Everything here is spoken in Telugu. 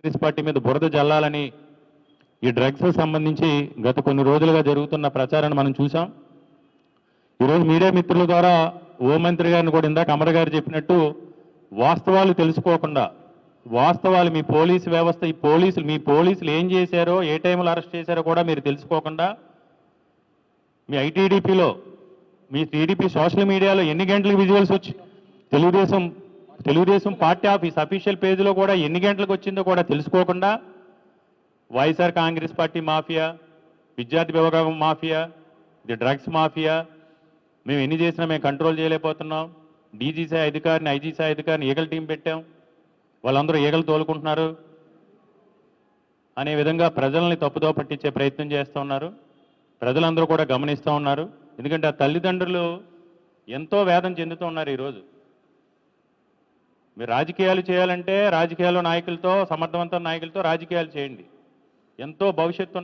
కాంగ్రెస్ పార్టీ మీద బురద జల్లాలని ఈ డ్రగ్స్ సంబంధించి గత కొన్ని రోజులుగా జరుగుతున్న ప్రచారాన్ని మనం చూసాం. ఈరోజు మీడియా మిత్రుల ద్వారా హోంమంత్రి గారిని కూడా ఇందాక అమర్ గారు చెప్పినట్టు వాస్తవాలు తెలుసుకోకుండా, వాస్తవాలు మీ పోలీసు వ్యవస్థ, మీ పోలీసులు ఏం చేశారో, ఏ టైంలో అరెస్ట్ చేశారో కూడా మీరు తెలుసుకోకుండా, మీ ఐటీడీపీలో, మీ టీడీపీ సోషల్ మీడియాలో ఎన్ని గంటలకు విజువల్స్ వచ్చి తెలుగుదేశం పార్టీ ఆఫీస్ అఫీషియల్ పేజీలో కూడా ఎన్ని గంటలకు వచ్చిందో కూడా తెలుసుకోకుండా వైఎస్ఆర్ కాంగ్రెస్ పార్టీ మాఫియా, విద్యార్థి విభాగం మాఫియా, ఇది డ్రగ్స్ మాఫియా, మేము ఎన్ని చేసినా మేము కంట్రోల్ చేయలేకపోతున్నాం, డీజీ స్థాయి అధికారిని, ఐజీ స్థాయి అధికారిని ఈగల టీం పెట్టాం, వాళ్ళందరూ ఈగలు తోలుకుంటున్నారు అనే విధంగా ప్రజల్ని తప్పుదో పట్టించే ప్రయత్నం చేస్తూ ఉన్నారు. ప్రజలందరూ కూడా గమనిస్తూ ఉన్నారు. ఎందుకంటే ఆ తల్లిదండ్రులు ఎంతో వేదన చెందుతూ ఉన్నారు. ఈరోజు మీరు రాజకీయాలు చేయాలంటే రాజకీయాల్లో నాయకులతో, సమర్థవంతమైన నాయకులతో రాజకీయాలు చేయండి. ఎంతో భవిష్యత్తు